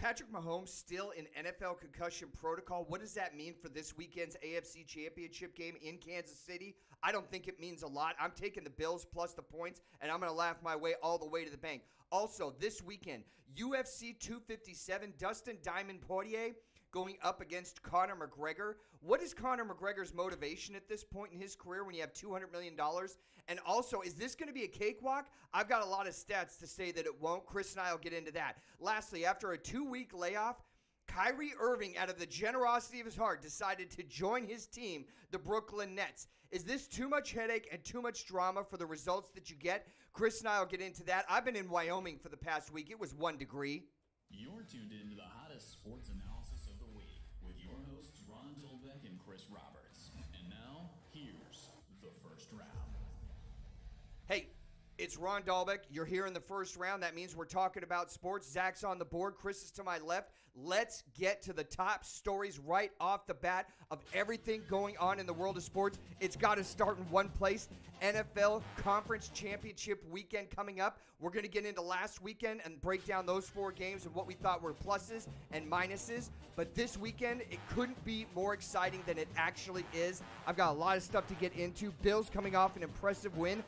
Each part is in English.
Patrick Mahomes still in NFL concussion protocol. What does that mean for this weekend's AFC Championship game in Kansas City? I don't think it means a lot. I'm taking the Bills plus the points, and I'm going to laugh my way all the way to the bank. Also, this weekend, UFC 257, Dustin Diamond Poirier going up against Conor McGregor. What is Conor McGregor's motivation at this point in his career when you have $200 million? And also, is this going to be a cakewalk? I've got a lot of stats to say that it won't. Chris and I will get into that. Lastly, after a 2-week layoff, Kyrie Irving, out of the generosity of his heart, decided to join his team, the Brooklyn Nets. Is this too much headache and too much drama for the results that you get? Chris and I will get into that. I've been in Wyoming for the past week. It was 1 degree. You're tuned into the hottest sports analysis of the week with your hosts Ron Dolbeck and Chris Roberts. And now, here's the first round. Hey, it's Ron Dolbeck. You're here in the first round. That means we're talking about sports. Zach's on the board. Chris is to my left. Let's get to the top stories right off the bat of everything going on in the world of sports. It's got to start in one place. NFL Conference Championship weekend coming up. We're going to get into last weekend and break down those 4 games and what we thought were pluses and minuses. But this weekend, it couldn't be more exciting than it actually is. I've got a lot of stuff to get into. Bills coming off an impressive win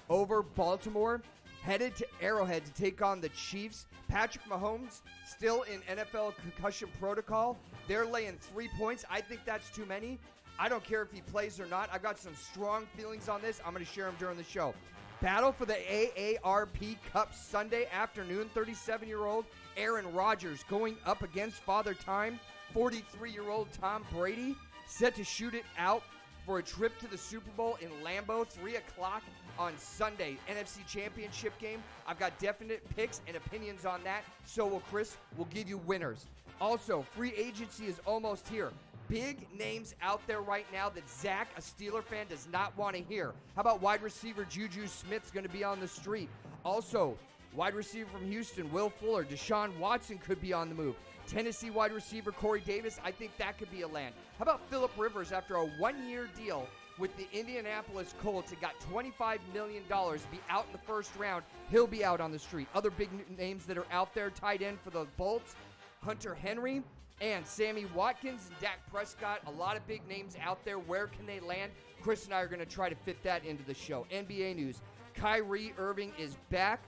over Baltimore, headed to Arrowhead to take on the Chiefs. Patrick Mahomes still in NFL concussion protocol. They're laying 3 points. I think that's too many. I don't care if he plays or not. I've got some strong feelings on this. I'm going to share them during the show. Battle for the AARP Cup Sunday afternoon. 37-year-old Aaron Rodgers going up against Father Time. 43-year-old Tom Brady set to shoot it out for a trip to the Super Bowl in Lambeau, 3 o'clock on Sunday. NFC Championship game. I've got definite picks and opinions on that. So will Chris. We'll give you winners. Also, free agency is almost here. Big names out there right now that Zach, a Steeler fan, does not want to hear. How about wide receiver Juju Smith's going to be on the street? Also, wide receiver from Houston, Will Fuller. Deshaun Watson could be on the move. Tennessee wide receiver Corey Davis, I think that could be a land. How about Phillip Rivers after a 1-year deal with the Indianapolis Colts? It got $25 million to be out in the first round. He'll be out on the street. Other big names that are out there, tight end for the Bolts, Hunter Henry and Sammy Watkins and Dak Prescott. A lot of big names out there. Where can they land? Chris and I are going to try to fit that into the show. NBA news. Kyrie Irving is back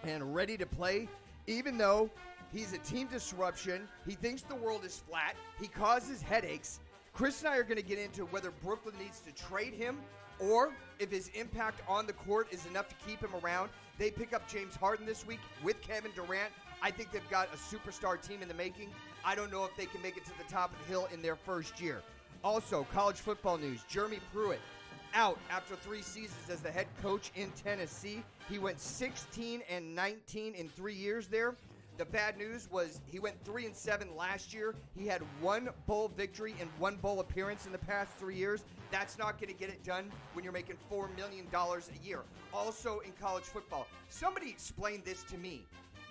and ready to play, even though he's a team disruption. He thinks the world is flat. He causes headaches. Chris and I are going to get into whether Brooklyn needs to trade him or if his impact on the court is enough to keep him around. They pick up James Harden this week with Kevin Durant. I think they've got a superstar team in the making. I don't know if they can make it to the top of the hill in their first year. Also, college football news. Jeremy Pruitt out after 3 seasons as the head coach in Tennessee. He went 16-19 in 3 years there. The bad news was he went 3-7 last year. He had 1 bowl victory and 1 bowl appearance in the past 3 years. That's not going to get it done when you're making $4 million a year. Also in college football, somebody explained this to me.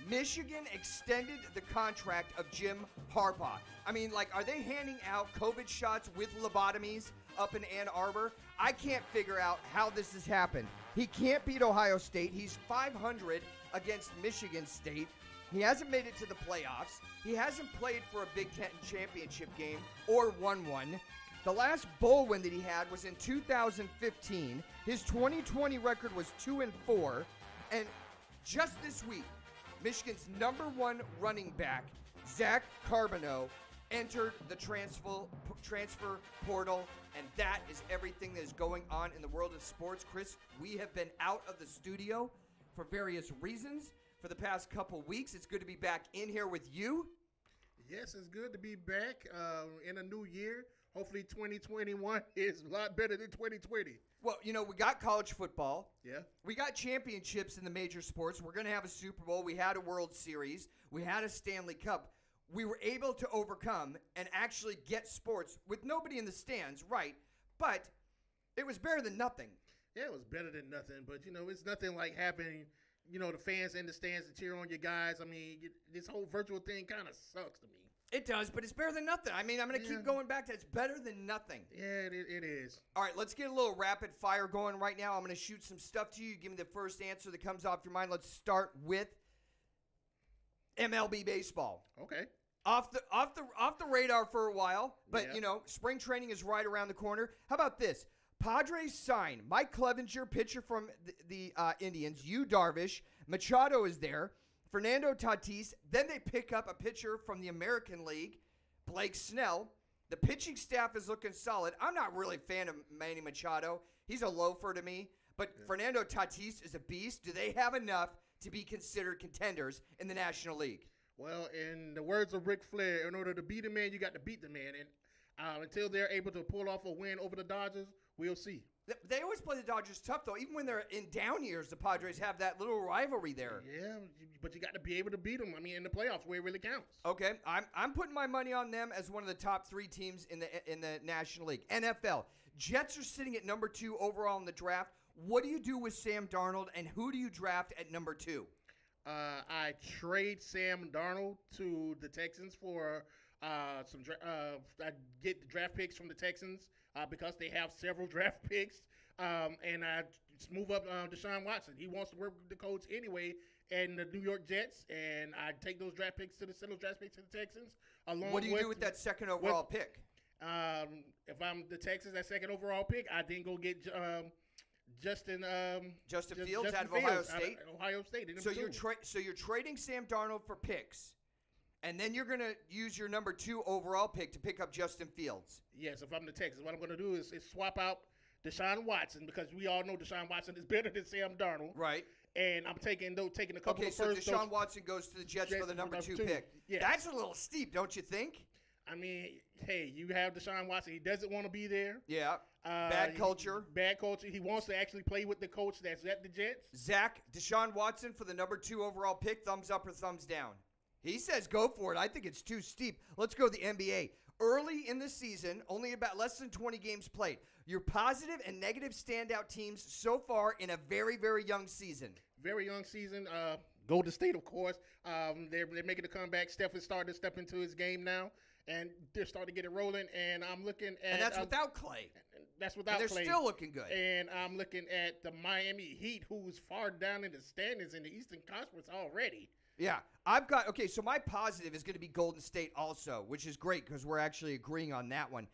Michigan extended the contract of Jim Harbaugh. I mean, like, are they handing out COVID shots with lobotomies up in Ann Arbor? I can't figure out how this has happened. He can't beat Ohio State. He's 500 against Michigan State. He hasn't made it to the playoffs. He hasn't played for a Big Ten championship game or won one. The last bowl win that he had was in 2015. His 2020 record was 2-4. And just this week, Michigan's #1 running back, Zach Charbonneau, entered the transfer portal, and that is everything that is going on in the world of sports. Chris, we have been out of the studio for various reasons for the past couple weeks. It's good to be back in here with you. Yes, it's good to be back in a new year. Hopefully 2021 is a lot better than 2020. Well, you know, we got college football. Yeah. We got championships in the major sports. We're going to have a Super Bowl. We had a World Series. We had a Stanley Cup. We were able to overcome and actually get sports with nobody in the stands, right? But it was better than nothing. Yeah, it was better than nothing. But, you know, it's nothing like having, you know, the fans in the stands to cheer on your guys. I mean, this whole virtual thing kind of sucks to me. It does, but it's better than nothing. I mean, I'm going to keep going back to it's better than nothing. Yeah, it is. All right, let's get a little rapid fire going right now. I'm going to shoot some stuff to you. Give me the first answer that comes off your mind. Let's start with MLB Baseball. Okay. Off the radar for a while, but Yeah. spring training is right around the corner. How about this? Padres sign Mike Clevenger, pitcher from the Indians. Yu Darvish, Machado is there. Fernando Tatis. Then they pick up a pitcher from the American League, Blake Snell. The pitching staff is looking solid. I'm not really a fan of Manny Machado. He's a loafer to me. But Fernando Tatis is a beast. Do they have enough to be considered contenders in the National League? Well, in the words of Ric Flair, in order to beat a man, you got to beat the man. And until they're able to pull off a win over the Dodgers, we'll see. They always play the Dodgers tough, though. Even when they're in down years, the Padres have that little rivalry there. Yeah, but you got to be able to beat them. I mean, in the playoffs, where it really counts. Okay, I'm putting my money on them as one of the top 3 teams in the National League. NFL, Jets are sitting at number 2 overall in the draft. What do you do with Sam Darnold, and who do you draft at number 2? I trade Sam Darnold to the Texans for I get the draft picks from the Texans because they have several draft picks, and I just move up Deshaun Watson. He wants to work with the coach anyway, and the New York Jets, and I take those draft picks to the Texans. What do you do with that second overall pick? If I'm the Texans, that second overall pick, I then go get Justin Fields out of Ohio State. Ohio State. So you're trading Sam Darnold for picks, and then you're going to use your number 2 overall pick to pick up Justin Fields. Yes, if I'm the Texans, what I'm going to do is swap out Deshaun Watson, because we all know Deshaun Watson is better than Sam Darnold. Right. And I'm taking a couple of first. Okay, so Deshaun Watson goes to the Jets for the number 2 pick. Yes. That's a little steep, don't you think? I mean, hey, you have Deshaun Watson. He doesn't want to be there. Yeah. Bad culture. Bad culture. He wants to actually play with the coach that's at the Jets. Zach, Deshaun Watson for the number 2 overall pick, thumbs up or thumbs down? He says go for it. I think it's too steep. Let's go to the NBA. Early in the season, only about less than 20 games played. Your positive and negative standout teams so far in a very, very young season. Very young season. Golden State, of course. They're making a comeback. Steph is starting to step into his game now, and they're starting to get it rolling. And I'm looking at... And that's without Clay. That's without Clay. Clay. They're still looking good. And I'm looking at the Miami Heat, who's far down in the standings in the Eastern Conference already. Yeah. So my positive is going to be Golden State also, which is great because we're actually agreeing on that one.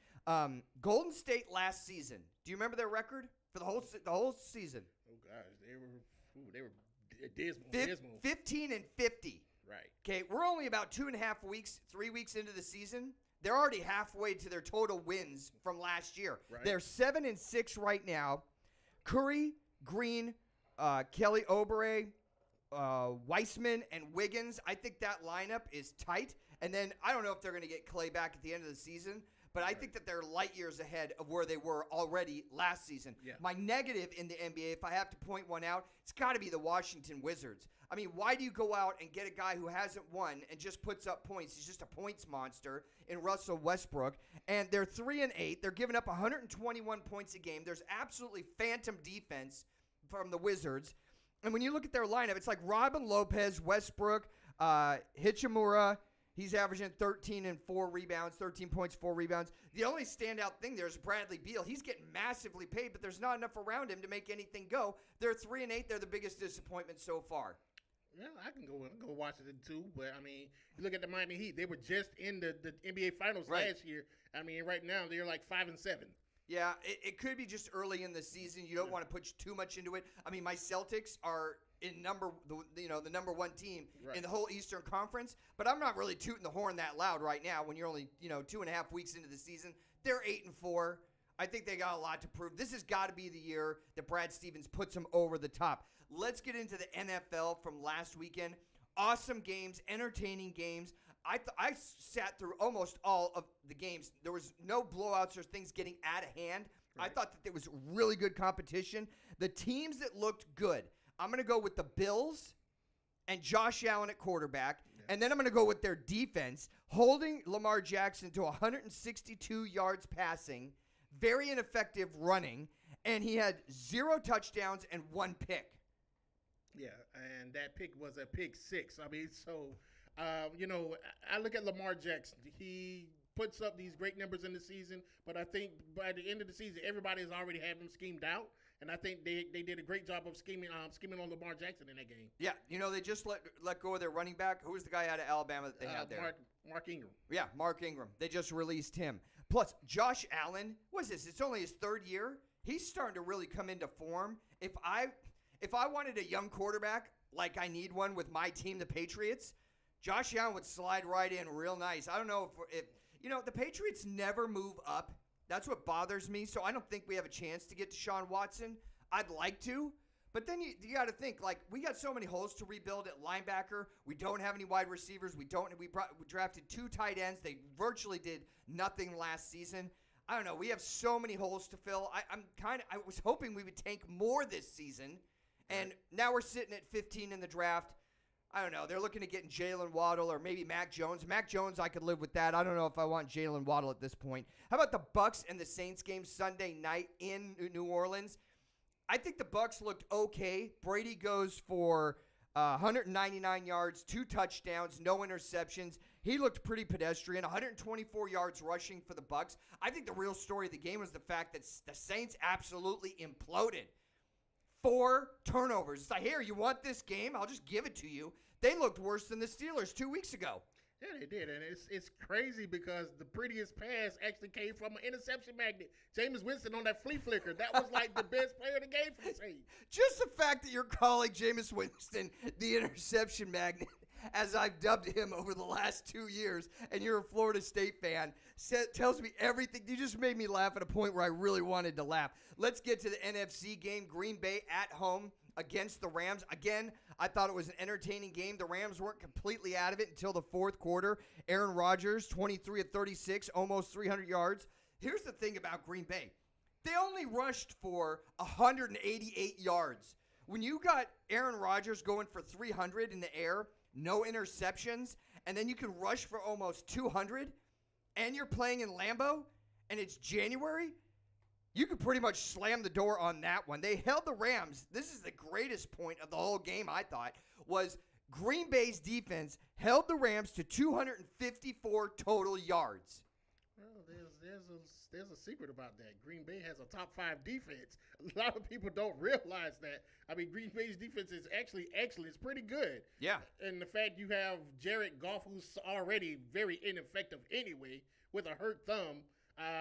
Golden State last season, do you remember their record for the whole season? Oh, gosh. They were dismal. 15 and 50. Right. Okay, we're only about 3 weeks into the season. They're already halfway to their total wins from last year. Right. They're 7-6 right now. Curry, Green, Kelly Oubre, Weissman, and Wiggins. I think that lineup is tight. And then I don't know if they're going to get Clay back at the end of the season, but I think that they're light years ahead of where they were already last season. Yeah. My negative in the NBA, if I have to point one out, it's got to be the Washington Wizards. I mean, why do you go out and get a guy who hasn't won and just puts up points? He's just a points monster in Russell Westbrook. And they're 3-8. They're giving up 121 points a game. There's absolutely phantom defense from the Wizards. And when you look at their lineup, it's like Robin Lopez, Westbrook, Hachimura. He's averaging 13 and 4 rebounds, 13 points, 4 rebounds. The only standout thing there is Bradley Beal. He's getting massively paid, but there's not enough around him to make anything go. They're 3-8. They're the biggest disappointment so far. Yeah, I can go Washington too, but I mean, you look at the Miami Heat. They were just in the NBA Finals last year. I mean, right now they're like 5-7. Yeah, it could be just early in the season. You don't want to put too much into it. I mean, my Celtics are the number 1 team in the whole Eastern Conference, but I'm not really tooting the horn that loud right now when you're only 2.5 weeks into the season. They're 8-4. I think they got a lot to prove. This has got to be the year that Brad Stevens puts them over the top. Let's get into the NFL from last weekend. Awesome games, entertaining games. I sat through almost all of the games. There was no blowouts or things getting out of hand. Right. I thought that there was really good competition. The teams that looked good, I'm going to go with the Bills and Josh Allen at quarterback, and then I'm going to go with their defense, holding Lamar Jackson to 162 yards passing, very ineffective running, and he had 0 touchdowns and 1 pick. Yeah, and that pick was a pick 6. I mean, so, I look at Lamar Jackson. He puts up these great numbers in the season, but I think by the end of the season, everybody has already had him schemed out. and I think they did a great job of scheming on Lamar Jackson in that game. Yeah, they just let go of their running back. Who was the guy out of Alabama that they had there? Mark Ingram. Yeah, Mark Ingram. They just released him. Plus, Josh Allen, what is this? It's only his third year. He's starting to really come into form. If I wanted a young quarterback like I need one with my team, the Patriots, Josh Allen would slide right in real nice. I don't know if the Patriots never move up. That's what bothers me. So I don't think we have a chance to get to Deshaun Watson. I'd like to. But then you got to think, like, we got so many holes to rebuild at linebacker. We don't have any wide receivers. We drafted 2 tight ends. They virtually did nothing last season. I don't know. We have so many holes to fill. I was hoping we would tank more this season. And now we're sitting at 15 in the draft. I don't know. They're looking at getting Jalen Waddle or maybe Mac Jones. Mac Jones, I could live with that. I don't know if I want Jalen Waddle at this point. How about the Bucs and the Saints game Sunday night in New Orleans? I think the Bucs looked okay. Brady goes for 199 yards, 2 touchdowns, no interceptions. He looked pretty pedestrian. 124 yards rushing for the Bucs. I think the real story of the game was the fact that the Saints absolutely imploded. 4 turnovers. It's like, here, you want this game? I'll just give it to you. They looked worse than the Steelers 2 weeks ago. Yeah, they did, and it's crazy because the prettiest pass actually came from an interception magnet. Jameis Winston on that flea flicker. That was like the best player of the game for the Saints. Just the fact that you're calling Jameis Winston the interception magnet, as I've dubbed him over the last 2 years, and you're a Florida State fan, tells me everything. You just made me laugh at a point where I really wanted to laugh. Let's get to the NFC game. Green Bay at home against the Rams. Again, I thought it was an entertaining game. The Rams weren't completely out of it until the fourth quarter. Aaron Rodgers, 23 of 36, almost 300 yards. Here's the thing about Green Bay. They only rushed for 188 yards. When you got Aaron Rodgers going for 300 in the air, no interceptions, and then you can rush for almost 200, and you're playing in Lambeau, and it's January, you could pretty much slam the door on that one. They held the Rams. This is the greatest point of the whole game, I thought, was Green Bay's defense held the Rams to 254 total yards. Well, there's a secret about that. Green Bay has a top 5 defense. A lot of people don't realize that. I mean, Green Bay's defense is actually excellent. It's pretty good. Yeah. And the fact you have Jared Goff, who's already very ineffective anyway, with a hurt thumb.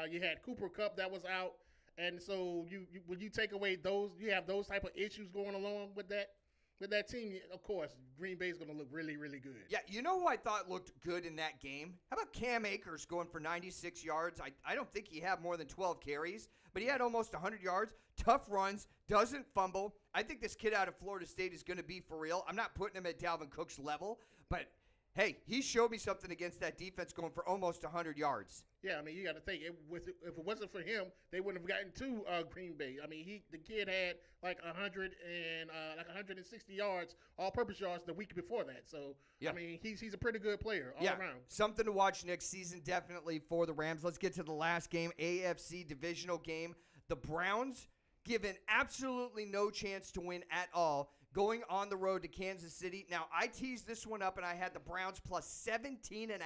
You had Cooper Kupp that was out. And so when you take away those, you have those type of issues going along with that team, of course, Green Bay's going to look really, really good. Yeah, you know who I thought looked good in that game? How about Cam Akers going for 96 yards? I don't think he had more than 12 carries, but he had almost 100 yards, tough runs, doesn't fumble. I think this kid out of Florida State is going to be for real. I'm not putting him at Dalvin Cook's level, but hey, he showed me something against that defense going for almost 100 yards. Yeah, I mean, you got to think, if it wasn't for him, they wouldn't have gotten to Green Bay. I mean, the kid had like 160 yards, all-purpose yards the week before that. So, yeah. I mean, he's a pretty good player all around. Something to watch next season definitely for the Rams. Let's get to the last game, AFC divisional game. The Browns given absolutely no chance to win at all, going on the road to Kansas City. Now, I teased this one up, and I had the Browns plus 17.5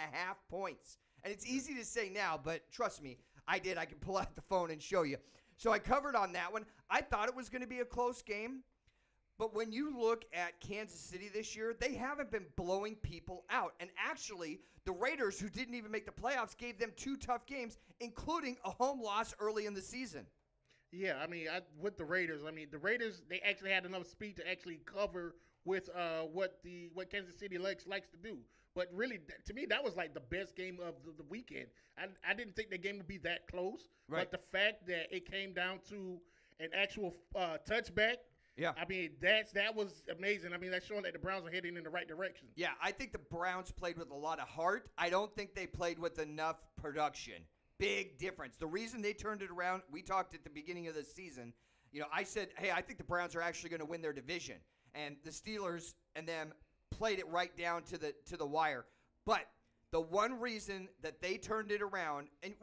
points. And it's easy to say now, but trust me, I did. I can pull out the phone and show you. So I covered on that one. I thought it was going to be a close game. But when you look at Kansas City this year, they haven't been blowing people out. And actually, the Raiders, who didn't even make the playoffs, gave them 2 tough games, including a home loss early in the season. Yeah, I mean, with the Raiders, the Raiders, they actually had enough speed to actually cover with what Kansas City likes to do. But really, to me, that was like the best game of the weekend. I didn't think the game would be that close. Right. But the fact that it came down to an actual touchback, yeah, I mean, that was amazing. I mean, that's showing that the Browns are heading in the right direction. Yeah, I think the Browns played with a lot of heart. I don't think they played with enough production. Big difference. The reason they turned it around, we talked at the beginning of the season. I said, hey, I think the Browns are actually going to win their division. And the Steelers and them played it right down to the wire. But the one reason that they turned it around, and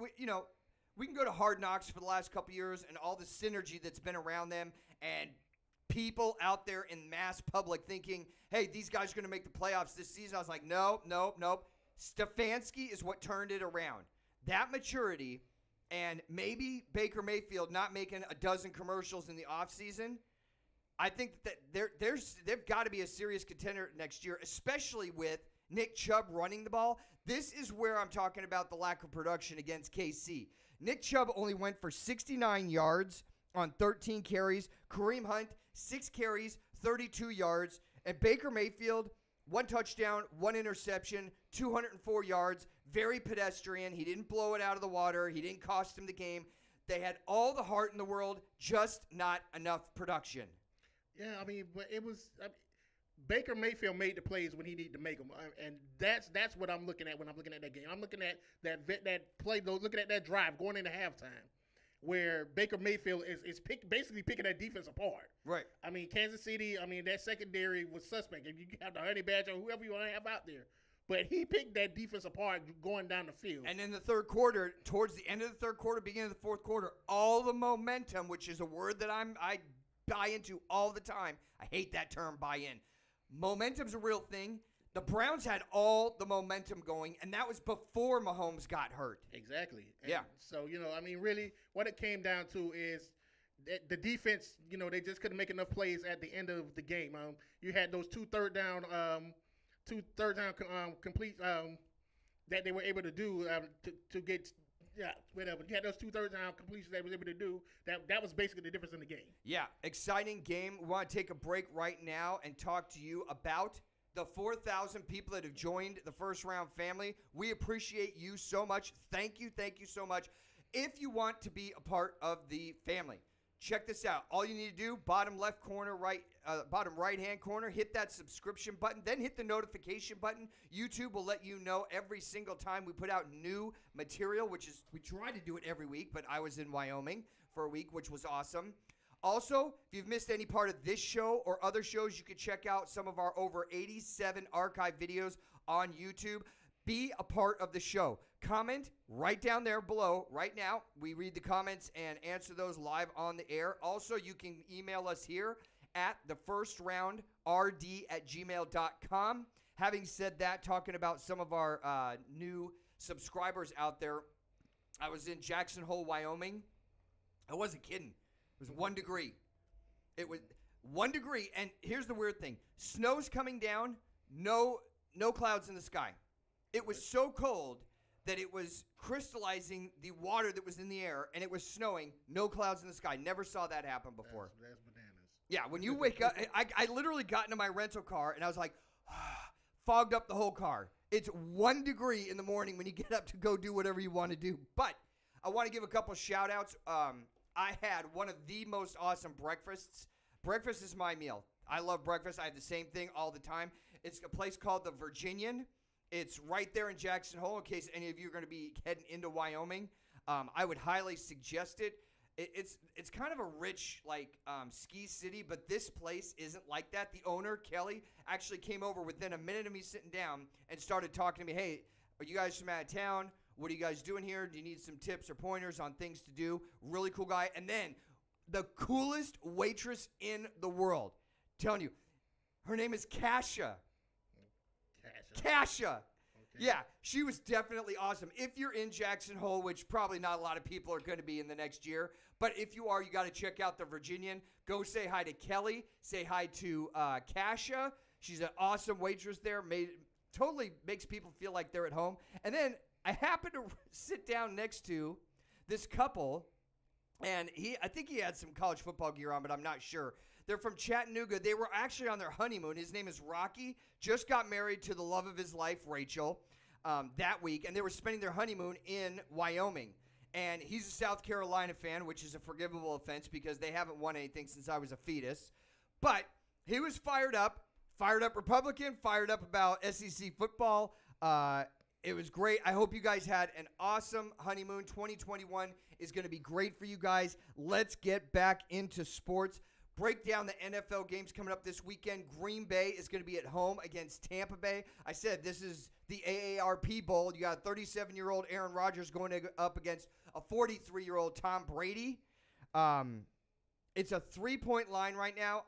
we can go to Hard Knocks for the last couple years and all the synergy that's been around them and people out there in mass public thinking, hey, these guys are going to make the playoffs this season. I was like, nope. Stefanski is what turned it around. That maturity and maybe Baker Mayfield not making a dozen commercials in the offseason, I think that they've got to be a serious contender next year, especially with Nick Chubb running the ball. This is where I'm talking about the lack of production against KC. Nick Chubb only went for 69 yards on 13 carries. Kareem Hunt, 6 carries, 32 yards. And Baker Mayfield, 1 touchdown, 1 interception, 204 yards. Very pedestrian. He didn't blow it out of the water. He didn't cost him the game. They had all the heart in the world, just not enough production. Yeah, I mean, but it was Baker Mayfield made the plays when he needed to make them, and that's what I'm looking at when I'm looking at that game. I'm looking at that play, though, looking at that drive going into halftime, where Baker Mayfield is basically picking that defense apart. Right. I mean, Kansas City, that secondary was suspect. If you have the Honey Badger or whoever you want to have out there. But he picked that defense apart going down the field. And in the third quarter, towards the end of the third quarter, beginning of the fourth quarter, all the momentum, which is a word that I buy into all the time. I hate that term, buy in. Momentum's a real thing. The Browns had all the momentum going, and that was before Mahomes got hurt. Exactly. And yeah. So, really what it came down to is the defense, they just couldn't make enough plays at the end of the game. You had those two third down complete that they were able to do to get whatever. You had those 2 third down completions they was able to do. That was basically the difference in the game. Yeah, exciting game. We want to take a break right now and talk to you about the 4,000 people that have joined the First Round family. We appreciate you so much. Thank you so much. If you want to be a part of the family, check this out. All you need to do, bottom left corner, bottom right-hand corner, hit that subscription button, then hit the notification button. YouTube will let you know every single time we put out new material, we try to do it every week, but I was in Wyoming for a week, which was awesome. Also, if you've missed any part of this show or other shows, you can check out some of our over 87 archive videos on YouTube. Be a part of the show. Comment right down there below right now. We read the comments and answer those live on the air. Also, you can email us here at thefirstraundrd@gmail.com. Having said that, talking about some of our new subscribers out there, I was in Jackson Hole, Wyoming. I wasn't kidding. It was 1 degree. It was 1 degree, and here's the weird thing. Snow's coming down, no clouds in the sky. It was so cold that it was crystallizing the water that was in the air, and it was snowing, no clouds in the sky. Never saw that happen before. That's bananas. Yeah, when you wake up, I literally got into my rental car, and I was like, fogged up the whole car. It's 1 degree in the morning when you get up to go do whatever you want to do. But I want to give a couple shout-outs. I had one of the most awesome breakfasts. Breakfast is my meal. I love breakfast. I have the same thing all the time. It's a place called the Virginian. It's right there in Jackson Hole in case any of you are going to be heading into Wyoming. I would highly suggest it. It's kind of a rich ski city, but this place isn't like that. The owner, Kelly, actually came over within a minute of me sitting down and started talking to me. Hey, are you guys from out of town? What are you guys doing here? Do you need some tips or pointers on things to do? Really cool guy. And then the coolest waitress in the world. I'm telling you, her name is Kasha. Kasha. Okay. Yeah, she was definitely awesome. If you're in Jackson Hole, which probably not a lot of people are going to be in the next year, but if you are, you got to check out the Virginian. Go say hi to Kelly. Say hi to Kasha. She's an awesome waitress there. Totally makes people feel like they're at home. And then I happened to sit down next to this couple, and I think he had some college football gear on, but I'm not sure. They're from Chattanooga. They were actually on their honeymoon. His name is Rocky. Just got married to the love of his life, Rachel, that week. And they were spending their honeymoon in Wyoming. And he's a South Carolina fan, which is a forgivable offense because they haven't won anything since I was a fetus. But he was fired up Republican, fired up about SEC football. It was great. I hope you guys had an awesome honeymoon. 2021 is going to be great for you guys. Let's get back into sports. Break down the NFL games coming up this weekend. Green Bay is going to be at home against Tampa Bay. I said this is the AARP Bowl. You got a 37-year-old Aaron Rodgers going up against a 43-year-old Tom Brady. It's a 3-point line right now.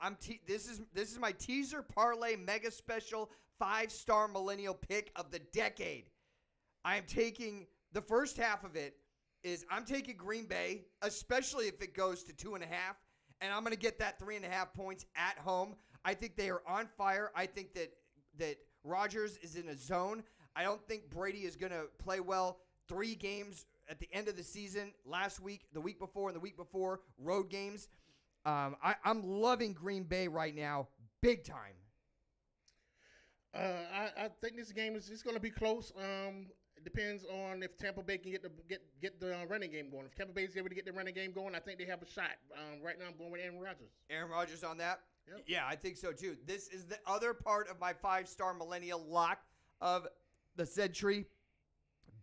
This is my teaser parlay mega special 5-star millennial pick of the decade. I am taking the first half of it is I'm taking Green Bay, especially if it goes to 2.5, and I'm going to get that 3.5 points at home. I think they are on fire. I think that Rodgers is in a zone. I don't think Brady is going to play well. 3 games at the end of the season, last week, the week before, and the week before, road games. I'm loving Green Bay right now, big time. I think this game is going to be close. It depends on if Tampa Bay can get the running game going. If Tampa Bay is able to get the running game going, I think they have a shot. Right now, I'm going with Aaron Rodgers. Aaron Rodgers on that? Yep. Yeah, I think so too. This is the other part of my 5-star millennial lock of the century.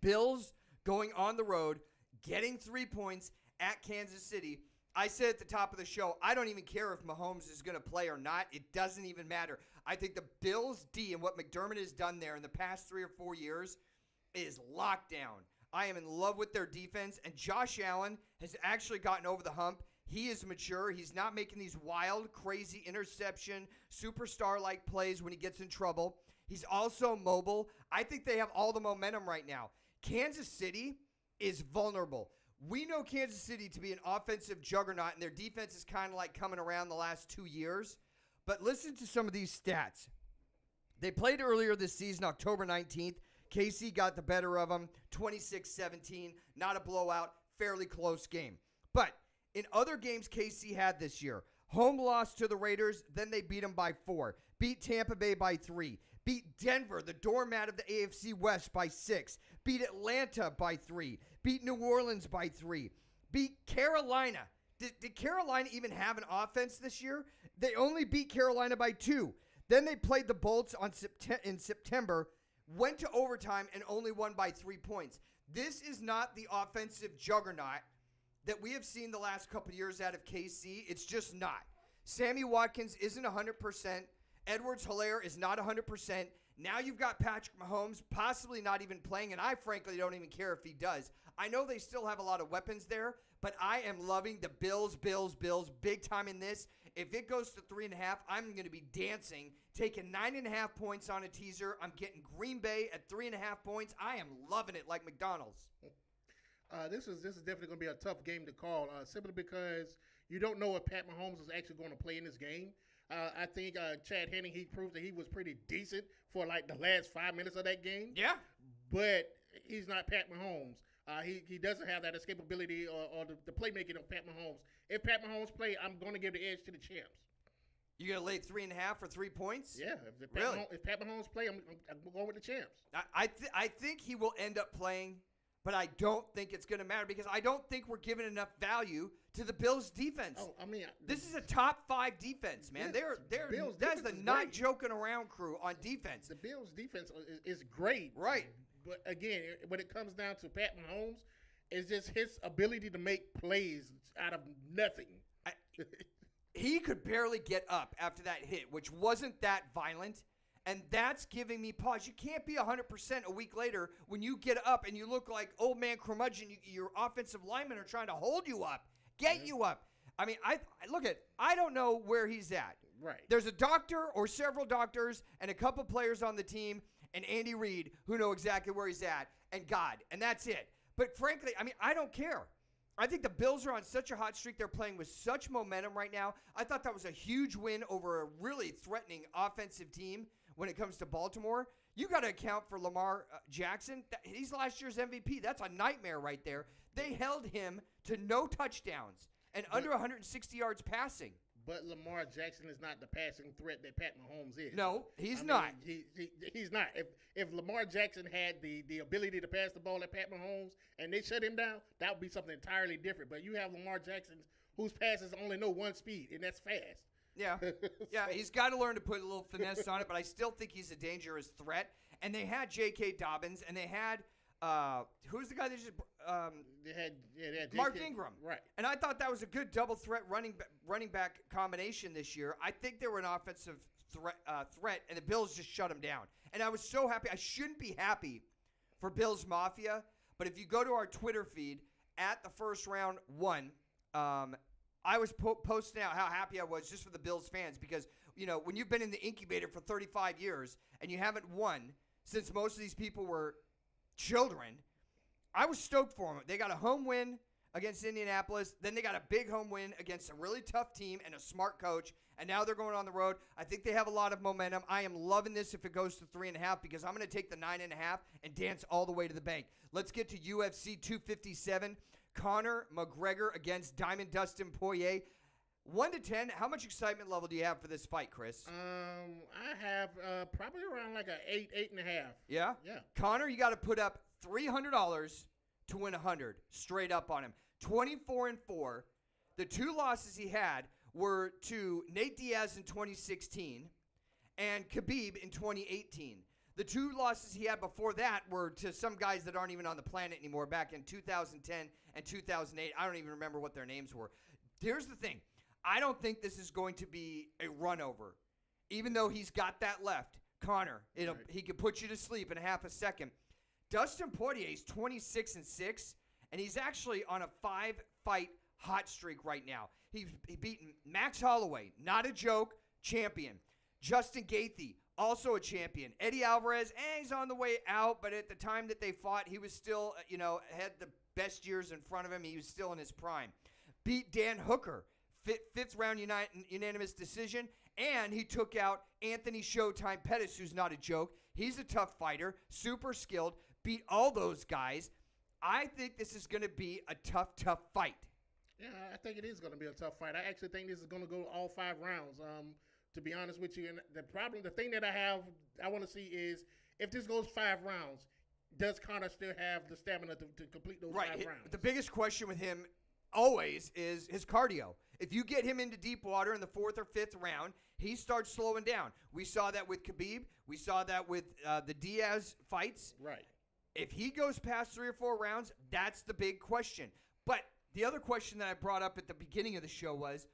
Bills going on the road, getting 3 points at Kansas City. I said at the top of the show, I don't even care if Mahomes is going to play or not. It doesn't even matter. I think the Bills' D and what McDermott has done there in the past 3 or 4 years is locked down. I am in love with their defense, and Josh Allen has actually gotten over the hump. He is mature. He's not making these wild, crazy interception, superstar-like plays when he gets in trouble. He's also mobile. I think they have all the momentum right now. Kansas City is vulnerable. We know Kansas City to be an offensive juggernaut, and their defense is kind of like coming around the last 2 years. But listen to some of these stats. They played earlier this season, October 19th. KC got the better of them, 26-17. Not a blowout, fairly close game. But in other games KC had this year, home loss to the Raiders, then they beat them by 4. Beat Tampa Bay by 3. Beat Denver, the doormat of the AFC West, by 6. Beat Atlanta by 3. Beat New Orleans by 3. Beat Carolina. Did Carolina even have an offense this year? They only beat Carolina by 2. Then they played the Bolts in September, went to overtime, and only won by 3 points. This is not the offensive juggernaut that we have seen the last couple of years out of KC. It's just not. Sammy Watkins isn't 100%. Edwards-Helaire is not 100%. Now you've got Patrick Mahomes possibly not even playing, and I frankly don't even care if he does. I know they still have a lot of weapons there, but I am loving the Bills, big time in this. If it goes to 3.5, I'm going to be dancing, taking 9.5 points on a teaser. I'm getting Green Bay at 3.5 points. I am loving it like McDonald's. This is definitely going to be a tough game to call, simply because you don't know if Pat Mahomes is actually going to play in this game. I think Chad Henne, he proved that he was pretty decent for like the last 5 minutes of that game. Yeah. But he's not Pat Mahomes. He doesn't have that escapability or the playmaking of Pat Mahomes. If Pat Mahomes play, I'm going to give the edge to the champs. You going to lay 3.5 for 3 points? Yeah. If Pat Mahomes play, I'm going with the champs. I think he will end up playing, but I don't think it's going to matter because I don't think we're giving enough value to the Bills' defense. Oh, I mean, this is a top 5 defense, man. That's the not joking around crew on defense. The Bills' defense is great, right? But again, when it comes down to Pat Mahomes, it's just his ability to make plays out of nothing. He could barely get up after that hit, which wasn't that violent. And that's giving me pause. You can't be 100% a week later when you get up and you look like old man curmudgeon. Your offensive linemen are trying to hold you up, get you up. I mean, I don't know where he's at. Right. There's a doctor or several doctors and a couple players on the team and Andy Reid who know exactly where he's at and God, and that's it. But frankly, I mean, I don't care. I think the Bills are on such a hot streak. They're playing with such momentum right now. I thought that was a huge win over a really threatening offensive team when it comes to Baltimore. You got to account for Lamar Jackson. He's last year's MVP. That's a nightmare right there. They held him to no touchdowns and under 160 yards passing. But Lamar Jackson is not the passing threat that Pat Mahomes is. No, he's not. He's not. If Lamar Jackson had the ability to pass the ball at Pat Mahomes and they shut him down, that would be something entirely different. But you have Lamar Jackson whose passes only know one speed, and that's fast. Yeah. Yeah, he's got to learn to put a little finesse on it, but I still think he's a dangerous threat. And they had J.K. Dobbins, and they had who's the guy that just they had Mark Ingram. Right. And I thought that was a good double threat running back combination this year. I think they were an offensive threat, and the Bills just shut them down. And I was so happy. I shouldn't be happy for Bills Mafia, but if you go to our Twitter feed at the first round 1, I was posting out how happy I was just for the Bills fans because, you know, when you've been in the incubator for 35 years and you haven't won since most of these people were children, I was stoked for them. They got a home win against Indianapolis. Then they got a big home win against a really tough team and a smart coach. And now they're going on the road. I think they have a lot of momentum. I am loving this if it goes to 3.5 because I'm going to take the 9.5 and dance all the way to the bank. Let's get to UFC 257. Conor McGregor against Diamond Dustin Poirier. 1 to 10, how much excitement level do you have for this fight, Chris? I have probably around like a 8.5. Yeah? Yeah. Conor, you got to put up $300 to win 100 straight up on him. 24-4. The 2 losses he had were to Nate Diaz in 2016 and Khabib in 2018. The 2 losses he had before that were to some guys that aren't even on the planet anymore back in 2010 and 2008. I don't even remember what their names were. Here's the thing. I don't think this is going to be a run over. Even though he's got that left, Conor, he can put you to sleep in a half a second. Dustin Poirier is 26-6, and he's actually on a 5-fight hot streak right now. He's beaten Max Holloway, not a joke, champion. Justin Gaethje, also a champion. Eddie Alvarez, he's on the way out, but at the time that they fought, he was still, had the best years in front of him. He was still in his prime. Beat Dan Hooker, fifth round unanimous decision, and he took out Anthony Showtime Pettis, who's not a joke. He's a tough fighter, super skilled, beat all those guys. I think this is going to be a tough fight. Yeah, I think it is going to be a tough fight. I actually think this is going to go all 5 rounds. To be honest with you, and the thing that I want to see is if this goes 5 rounds, does Conor still have the stamina to complete those 5 rounds? The biggest question with him always is his cardio. If you get him into deep water in the 4th or 5th round, he starts slowing down. We saw that with Khabib. We saw that with the Diaz fights. Right. If he goes past 3 or 4 rounds, that's the big question. But the other question that I brought up at the beginning of the show was,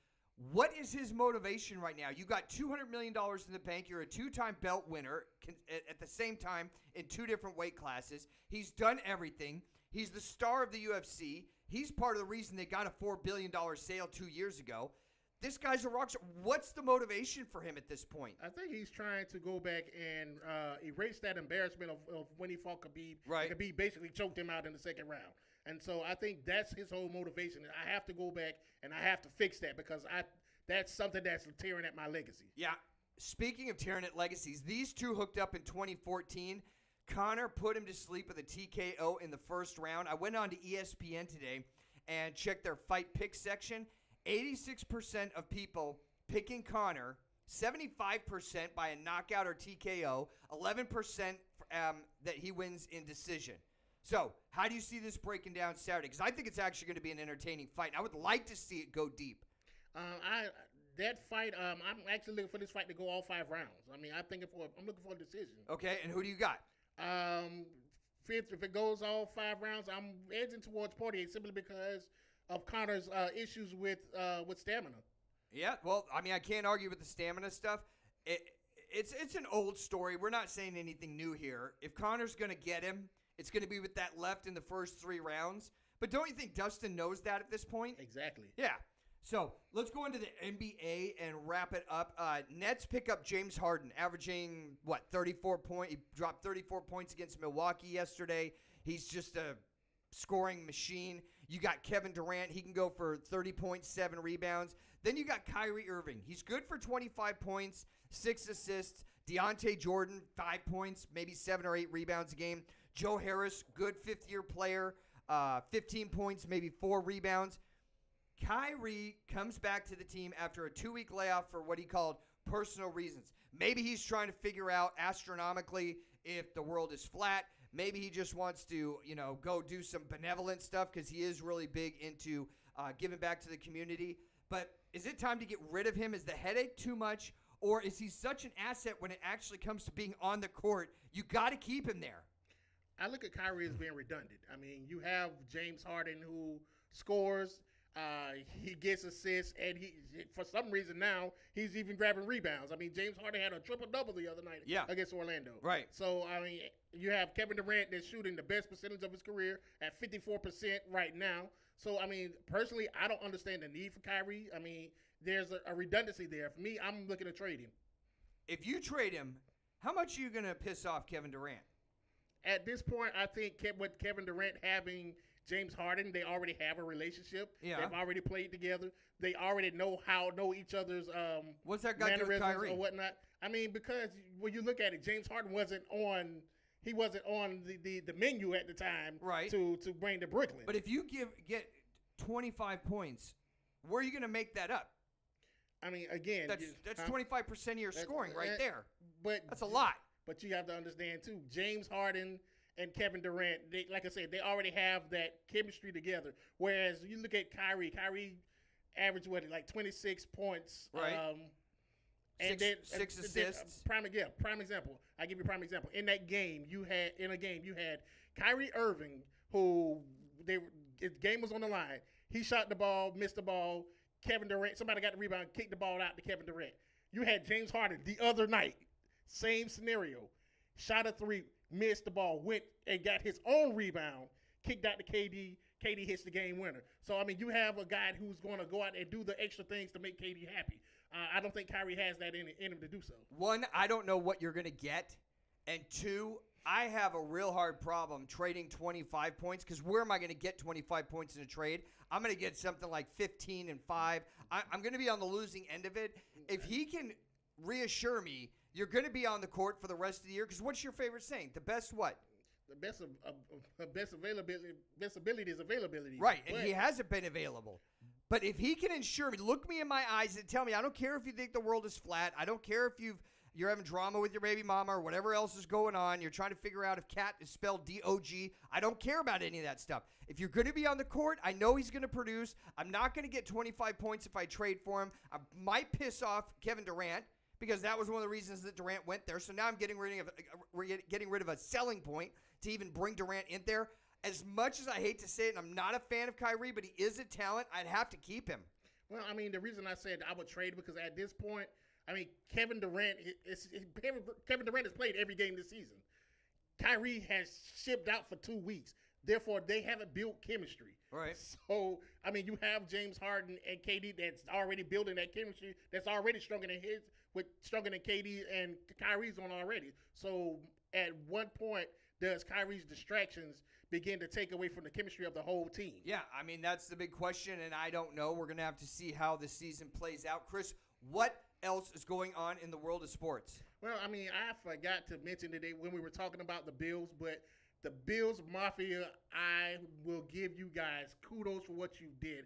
what is his motivation right now? You got $200 million in the bank. You're a 2-time belt winner at the same time in 2 different weight classes. He's done everything. He's the star of the UFC. He's part of the reason they got a $4 billion sale 2 years ago. This guy's a rock star. What's the motivation for him at this point? I think he's trying to go back and erase that embarrassment of when he fought Khabib. Right. Khabib basically choked him out in the 2nd round. And so I think that's his whole motivation. I have to go back and I have to fix that because that's something that's tearing at my legacy. Yeah. Speaking of tearing at legacies, these 2 hooked up in 2014. Conor put him to sleep with a TKO in the 1st round. I went on to ESPN today and checked their fight pick section. 86% of people picking Conor, 75% by a knockout or TKO, 11% that he wins in decision. So, how do you see this breaking down Saturday? Because I think it's actually going to be an entertaining fight. I would like to see it go deep. That fight, I'm actually looking for this fight to go all 5 rounds. I mean, I'm looking for a decision. Okay, and who do you got? If it goes all 5 rounds, I'm edging towards Poirier simply because of Conor's issues with stamina. Yeah, well, I mean, I can't argue with the stamina stuff. It's an old story. We're not saying anything new here. If Conor's going to get him, it's going to be with that left in the first 3 rounds. But don't you think Dustin knows that at this point? Exactly. Yeah. So let's go into the NBA and wrap it up. Nets pick up James Harden, averaging, 34 points. He dropped 34 points against Milwaukee yesterday. He's just a scoring machine. You got Kevin Durant. He can go for 30.7 rebounds. Then you got Kyrie Irving. He's good for 25 points, 6 assists. Deontay Jordan, 5 points, maybe 7 or 8 rebounds a game. Joe Harris, good 5th-year player, 15 points, maybe 4 rebounds. Kyrie comes back to the team after a 2-week layoff for what he called personal reasons. Maybe he's trying to figure out astronomically if the world is flat. Maybe he just wants to, go do some benevolent stuff because he is really big into giving back to the community. But is it time to get rid of him? Is the headache too much? Or is he such an asset when it actually comes to being on the court? You got to keep him there. I look at Kyrie as being redundant. I mean, you have James Harden who scores, he gets assists, and he for some reason now he's even grabbing rebounds. I mean, James Harden had a triple-double the other night against Orlando. Right. So, I mean, you have Kevin Durant that's shooting the best percentage of his career at 54% right now. So, I mean, personally, I don't understand the need for Kyrie. I mean, there's a redundancy there. For me, I'm looking to trade him. If you trade him, how much are you going to piss off Kevin Durant? At this point, I think with Kevin Durant having James Harden, they already have a relationship. Yeah. They've already played together. They already know each other's What's that got to do with mannerisms Kyrie? or whatnot. I mean, because when you look at it, James Harden wasn't on the menu at the time Right. to bring to Brooklyn. But if you get 25 points, where are you going to make that up? I mean, again, That's 25% of your scoring right there. But That's a lot. But you have to understand too, James Harden and Kevin Durant, like I said, they already have that chemistry together. Whereas you look at Kyrie averaged like 26 points, Right. And six assists. Prime example. I give you a prime example. In that game, you had Kyrie Irving, who his game was on the line. He shot the ball, missed the ball. Kevin Durant, somebody got the rebound, kicked the ball out to Kevin Durant. You had James Harden the other night, same scenario. Shot a three, missed the ball, went and got his own rebound, kicked out to KD. KD hits the game winner. So, I mean, you have a guy who's going to go out and do the extra things to make KD happy. I don't think Kyrie has that in him to do so. One, I don't know what you're going to get. And two, I have a real hard problem trading 25 points because where am I going to get 25 points in a trade? I'm going to get something like 15 and 5. I'm going to be on the losing end of it. If he can reassure me you're going to be on the court for the rest of the year, because what's your favorite saying? The best what? The best ability is availability. Right, and he hasn't been available. But if he can ensure me, look me in my eyes and tell me, I don't care if you think the world is flat. I don't care if you're having drama with your baby mama or whatever else is going on. You're trying to figure out if cat is spelled D-O-G. I don't care about any of that stuff. If you're going to be on the court, I know he's going to produce. I'm not going to get 25 points if I trade for him. I might piss off Kevin Durant because that was one of the reasons that Durant went there. So now I'm getting rid of a selling point to even bring Durant in there. As much as I hate to say it, and I'm not a fan of Kyrie, but he is a talent, I'd have to keep him. Well, I mean, the reason I said I would trade because at this point, I mean, Kevin Durant has played every game this season. Kyrie has shipped out for 2 weeks. Therefore, they haven't built chemistry. Right. So, I mean, you have James Harden and KD that's already building that chemistry that's already stronger than KD and Kyrie's on already. So, at what point does Kyrie's distractions begin to take away from the chemistry of the whole team? Yeah, I mean, that's the big question, and I don't know. We're going to have to see how the season plays out. Chris, what else is going on in the world of sports? Well, I mean, I forgot to mention today when we were talking about the Bills, but the Bills Mafia, I will give you guys kudos for what you did.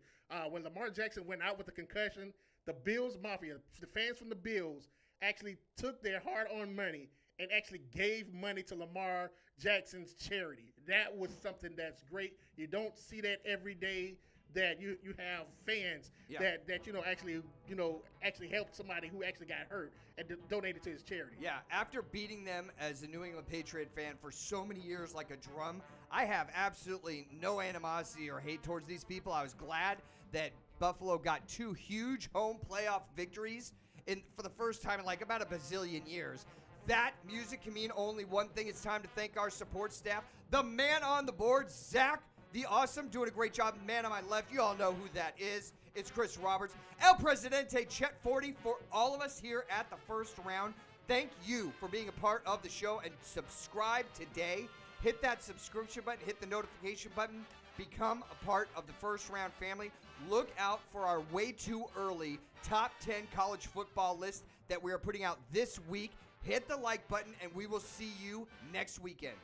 When Lamar Jackson went out with a concussion, the Bills Mafia, the fans from the Bills, actually took their hard-earned money and actually gave money to Lamar Jackson's charity. That was something that's great. You don't see that every day, that you have fans that actually helped somebody who actually got hurt and donated to his charity. Yeah, after beating them as a New England Patriot fan for so many years like a drum, I have absolutely no animosity or hate towards these people. I was glad that Buffalo got 2 huge home playoff victories for the first time in like about a bazillion years. That music can mean only one thing. It's time to thank our support staff. The man on the board, Zach, the awesome, doing a great job. Man on my left, you all know who that is. It's Chris Roberts. El Presidente, Chet 40, for all of us here at the first round. Thank you for being a part of the show, and subscribe today. Hit that subscription button, hit the notification button, become a part of the first round family. Look out for our way too early top 10 college football list that we are putting out this week. Hit the like button, and we will see you next weekend.